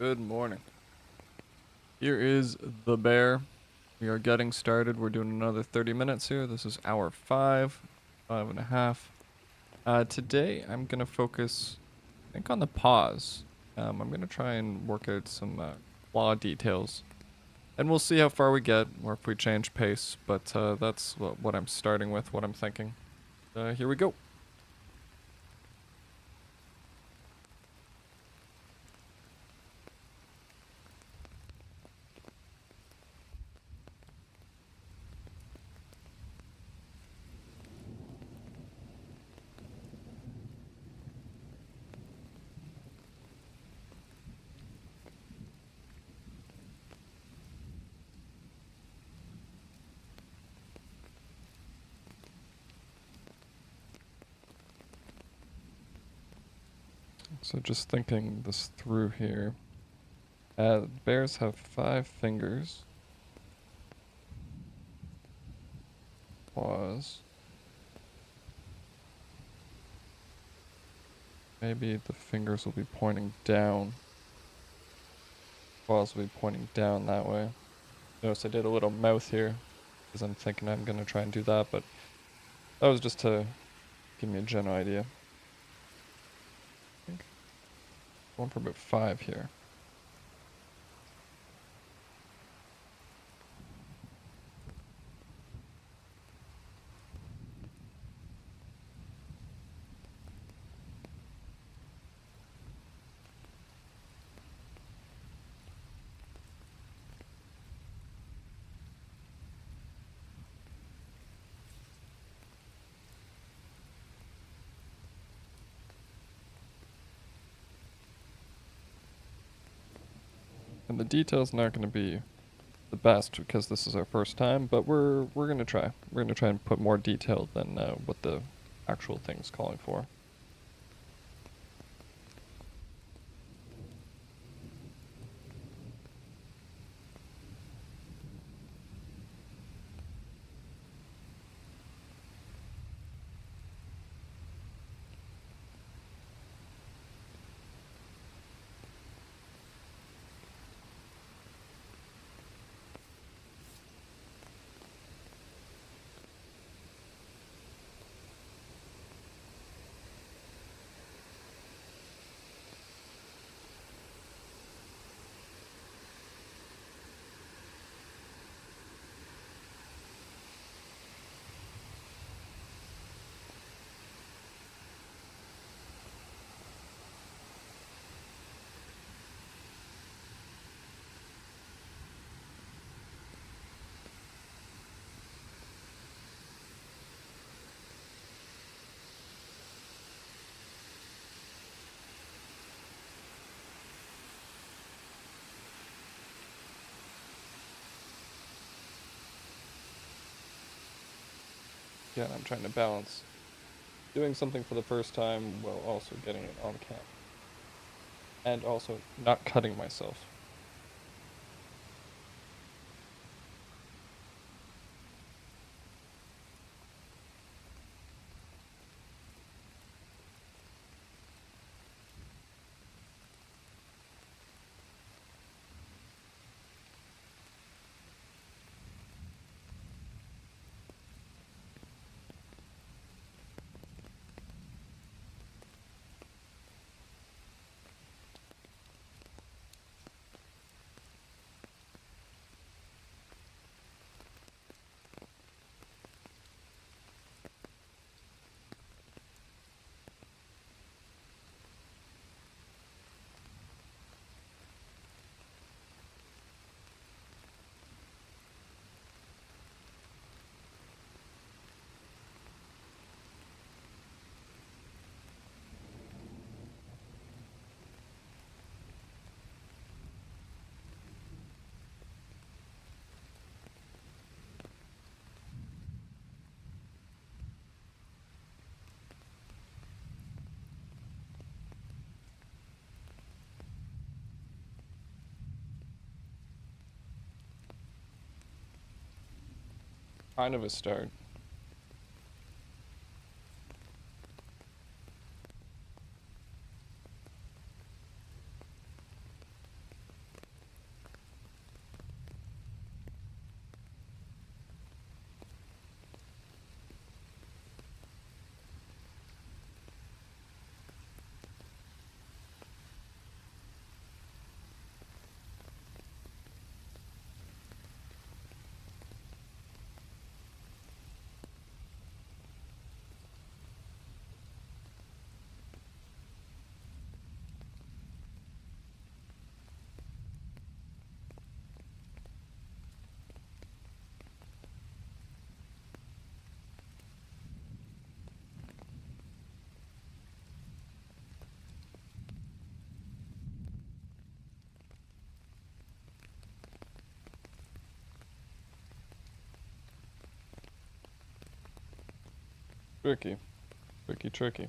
Good morning. Here is the bear. We are getting started. We're doing another 30 minutes here. This is hour 5.5. Today I'm going to focus, I think, on the paws. I'm going to try and work out some claw details. And we'll see how far we get, or if we change pace. But that's what I'm starting with, what I'm thinking. Here we go. So just thinking this through here. Bears have 5 fingers. Paws. Maybe the fingers will be pointing down. Paws will be pointing down that way. Notice I did a little mouth here because I'm thinking I'm going to try and do that, but that was just to give me a general idea. I think going for about 5 here. And the detail's not going to be the best because this is our first time, but we're going to try. We're going to try and put more detail than what the actual thing's calling for. Again, I'm trying to balance doing something for the first time while also getting it on camera. And also not cutting myself. Kind of a start. Tricky. Tricky, tricky.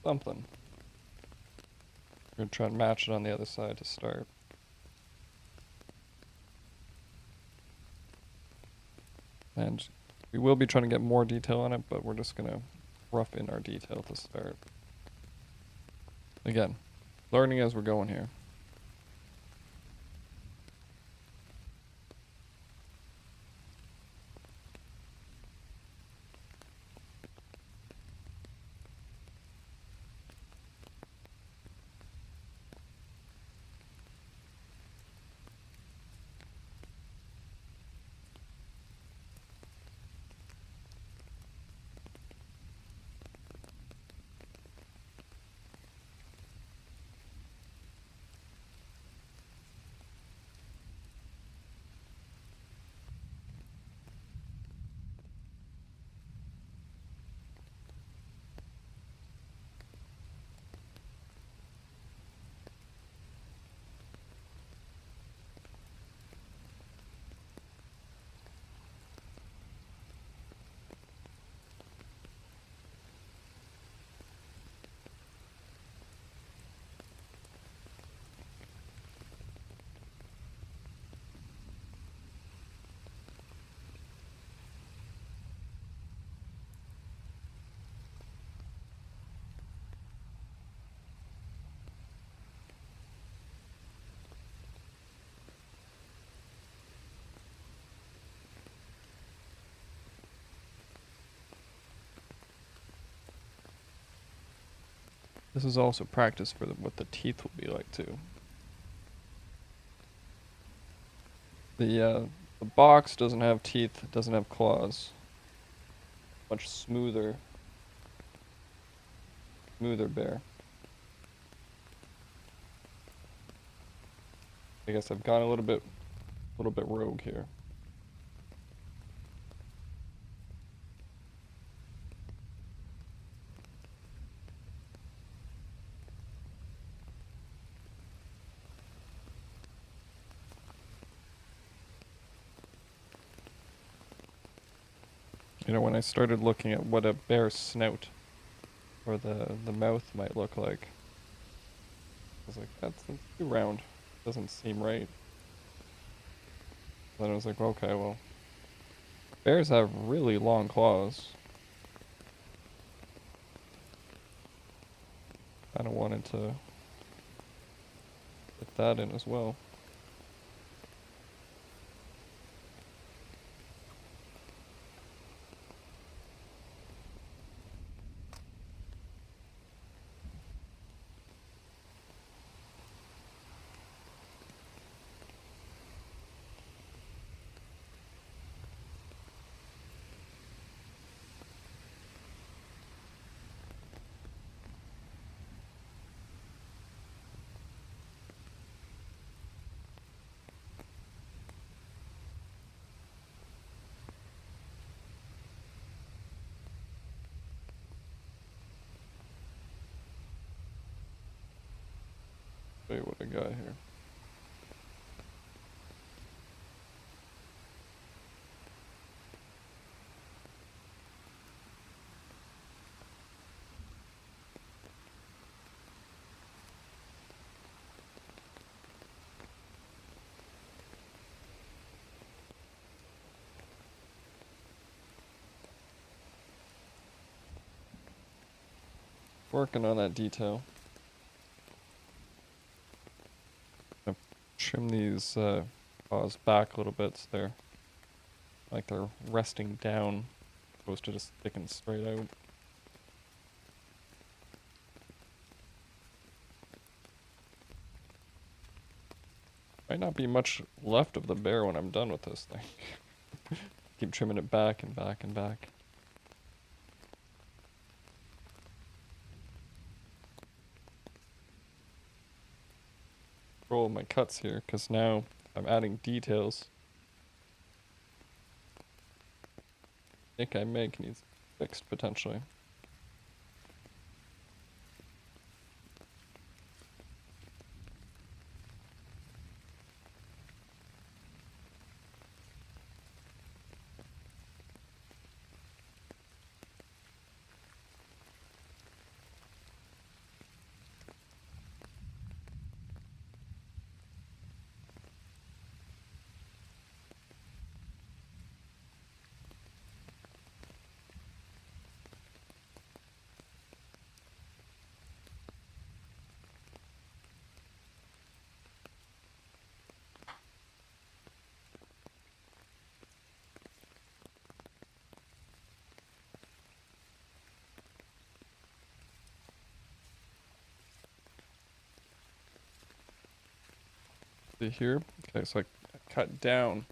Something. We're gonna try and match it on the other side to start. And we will be trying to get more detail on it, but we're just gonna rough in our detail to start. Again, learning as we're going here. This is also practice for what the teeth will be like too. The box doesn't have teeth, it doesn't have claws. Much smoother bear. I guess I've gone a little bit rogue here. You know, when I started looking at what a bear's snout or the mouth might look like, I was like, that's too round. Doesn't seem right. Then I was like, okay, well, bears have really long claws. Kind of wanted to get that in as well. Wait, what I got here. Working on that detail. Gonna trim these paws back a little bit so they're resting down opposed to just sticking straight out. Might not be much left of the bear when I'm done with this thing. Keep trimming it back and back and back. Roll my cuts here, because now I'm adding details. Nick I make needs fixed potentially. See here? Okay, so I cut down.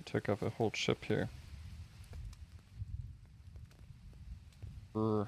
Took off a whole chip here. Brr.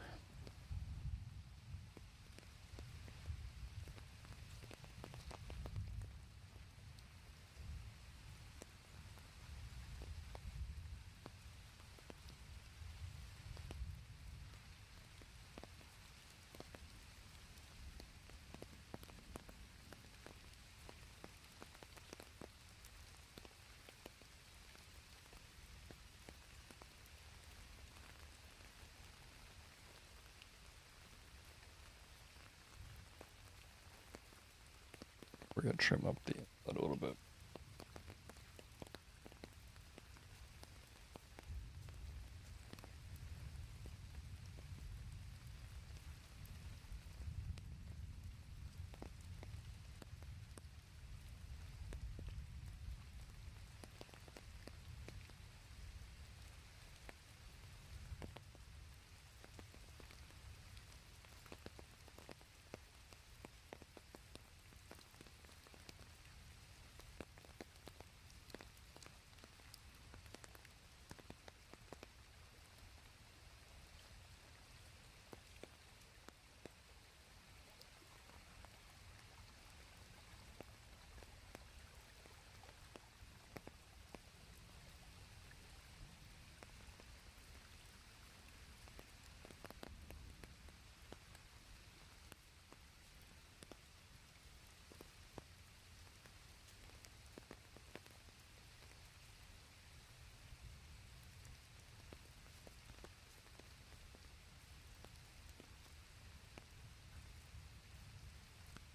We're gonna trim up the inside a little bit.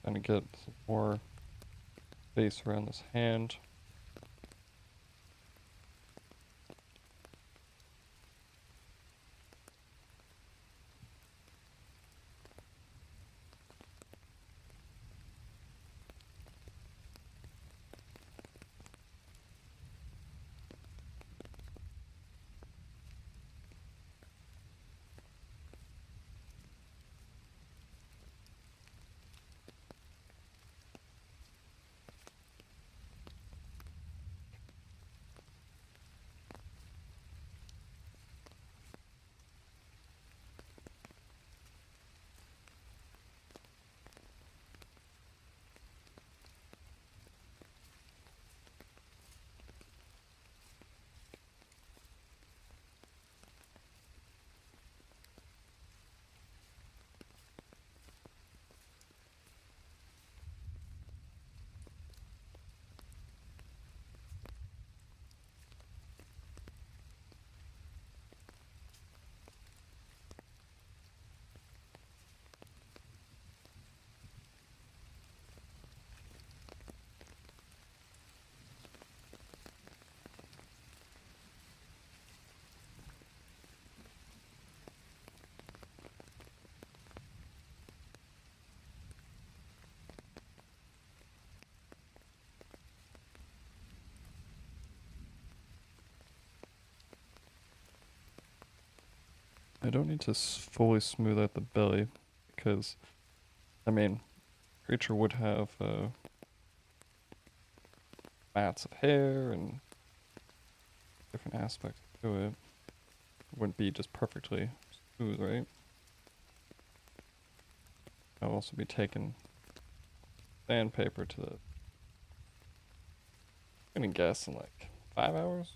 Trying to get some more space around this hand. I don't need to fully smooth out the belly because, I mean, creature would have mats of hair and different aspects to it. Wouldn't be just perfectly smooth, right? I'll also be taking sandpaper to the, I'm gonna guess in like 5 hours.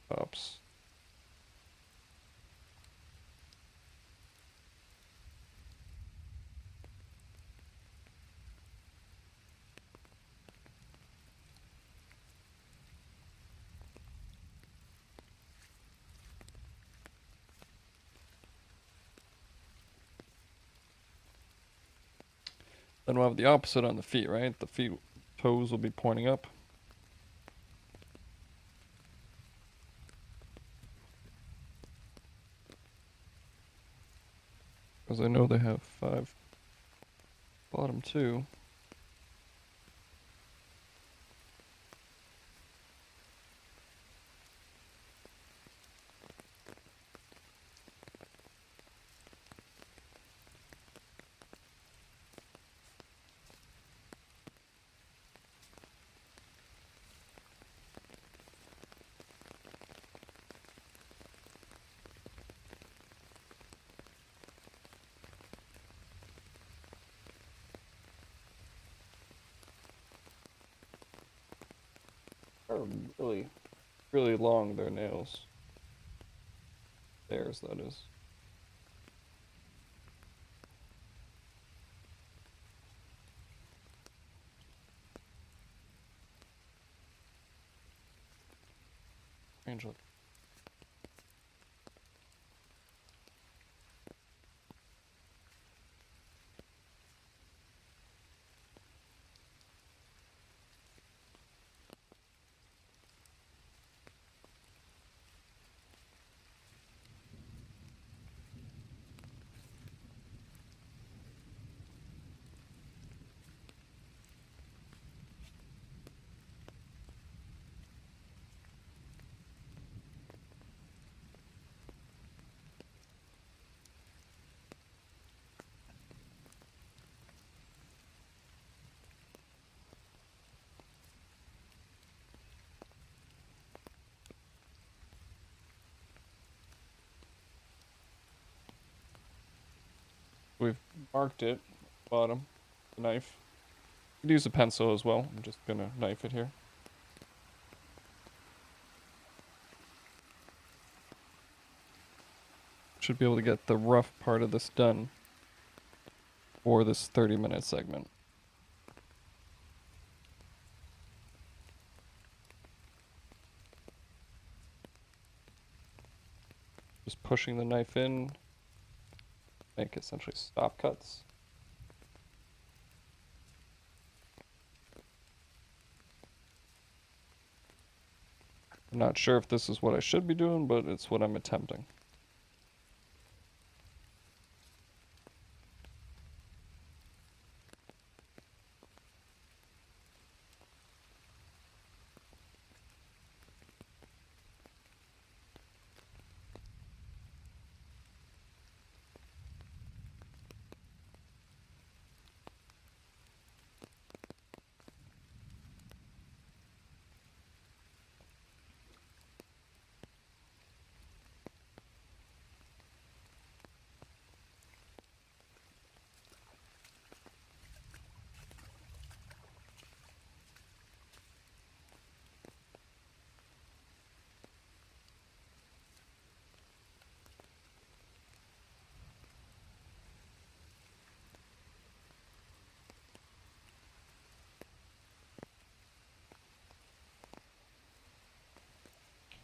Tops. Then we'll have the opposite on the feet, right? The feet, toes will be pointing up. Because I know they have 5 bottom too. They're really, really long, their nails. Theirs, that is. Strange look. We've marked it, bottom, the knife. You could use a pencil as well. I'm just gonna knife it here. Should be able to get the rough part of this done for this 30-minute segment. Just pushing the knife in, make essentially stop cuts. I'm not sure if this is what I should be doing, but it's what I'm attempting.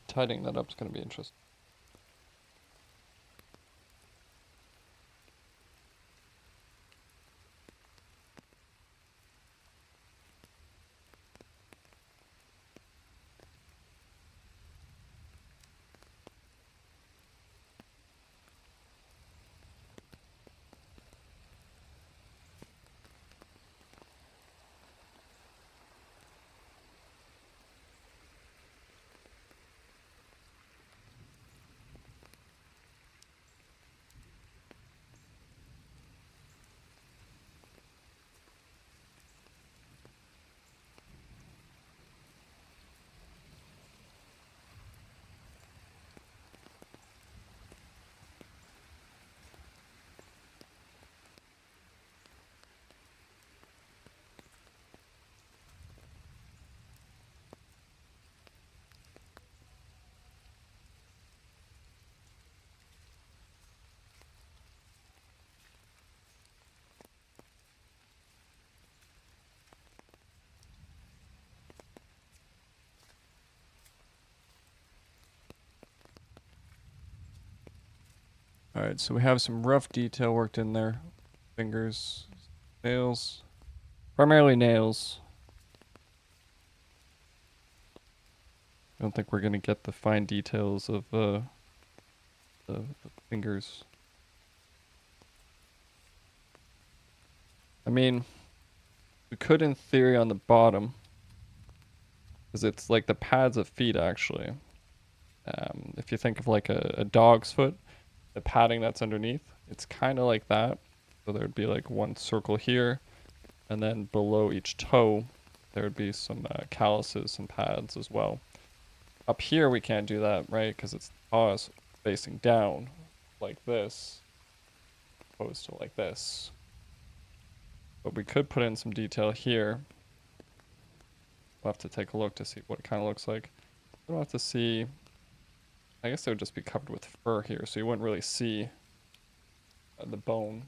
Tidying that up is going to be interesting. Alright, so we have some rough detail worked in there. Fingers, nails. Primarily nails. I don't think we're gonna get the fine details of the fingers. I mean, we could in theory on the bottom, because it's like the pads of feet actually. If you think of like a dog's foot, the padding that's underneath, it's kind of like that. So there'd be like one circle here, and then below each toe, there would be some calluses and pads as well. Up here, we can't do that, right? Because it's paws facing down like this, opposed to like this. But we could put in some detail here. We'll have to take a look to see what it kind of looks like. We'll have to see. I guess it would just be covered with fur here, so you wouldn't really see the bone.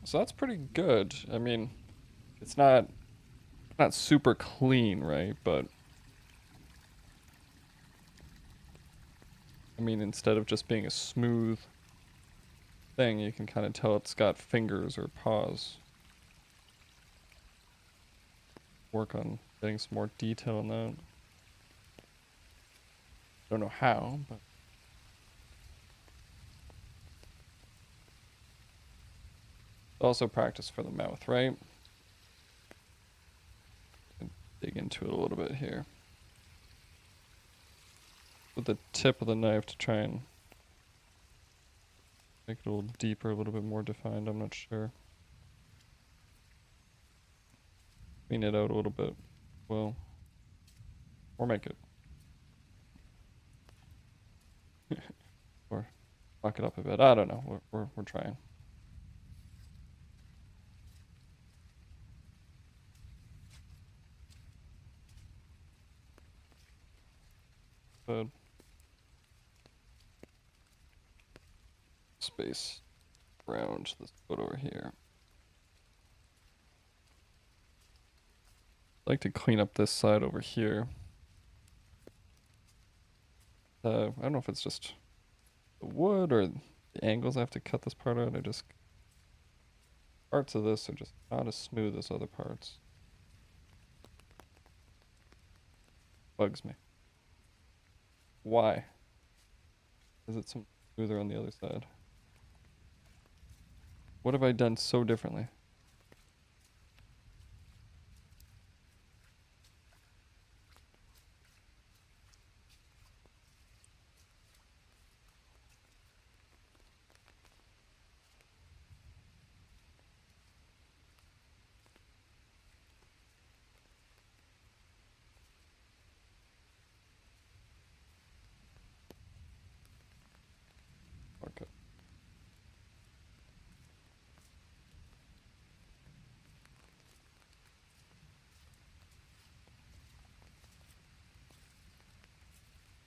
So that's pretty good. I mean, it's not super clean, right? But I mean, instead of just being a smooth thing, you can kind of tell it's got fingers or paws. Work on getting some more detail in that. Don't know how, but also practice for the mouth, right? And dig into it a little bit here with the tip of the knife to try and make it a little deeper, a little bit more defined. I'm not sure. Clean it out a little bit. Well, or make it, or fuck it up a bit. I don't know. We're trying. But space around this foot over here. I'd like to clean up this side over here. I don't know if it's just the wood or the angles I have to cut this part out. Parts of this are just not as smooth as other parts. Bugs me. Why? Is it some smoother on the other side? What have I done so differently? Okay.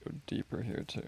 Go deeper here too.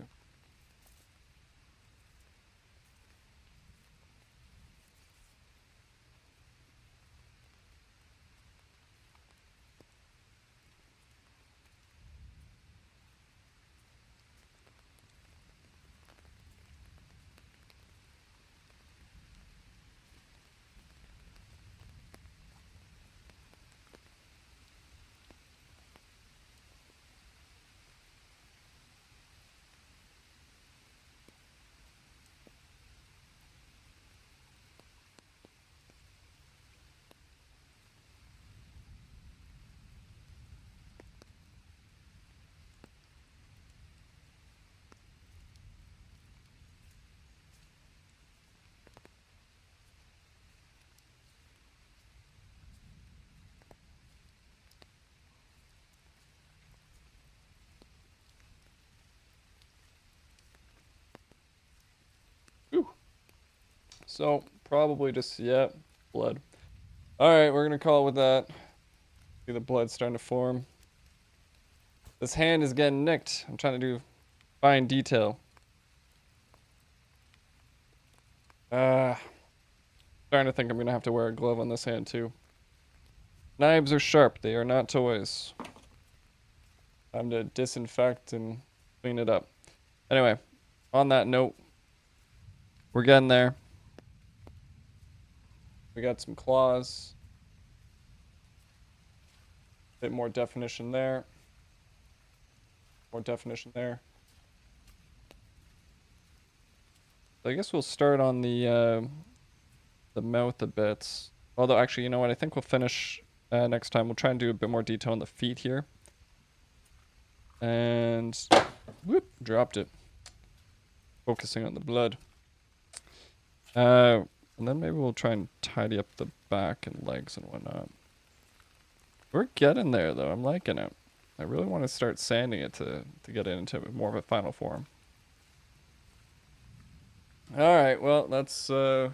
Whew. So probably just, yeah, blood. Alright, we're gonna call it with that. See the blood starting to form. This hand is getting nicked. I'm trying to do fine detail. Starting to think I'm gonna have to wear a glove on this hand too. Knives are sharp, they are not toys. Time to disinfect and clean it up. Anyway, on that note, We're getting there. We got some claws. Bit more definition there. More definition there. So I guess we'll start on the mouth a bit. Although, actually, you know what? I think we'll finish next time. We'll try and do a bit more detail on the feet here. And whoop, dropped it. Focusing on the blood. And then maybe we'll try and tidy up the back and legs and whatnot. We're getting there, though. I'm liking it. I really want to start sanding it to get it into more of a final form. Alright, well, that's for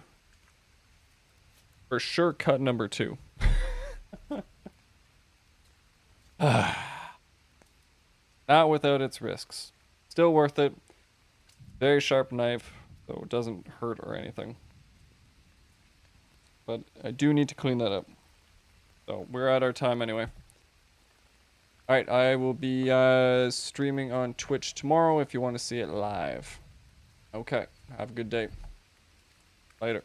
sure cut number 2. Not without its risks. Still worth it. Very sharp knife, so it doesn't hurt or anything. But I do need to clean that up. So we're at our time anyway. Alright, I will be streaming on Twitch tomorrow if you want to see it live. Okay, have a good day. Later.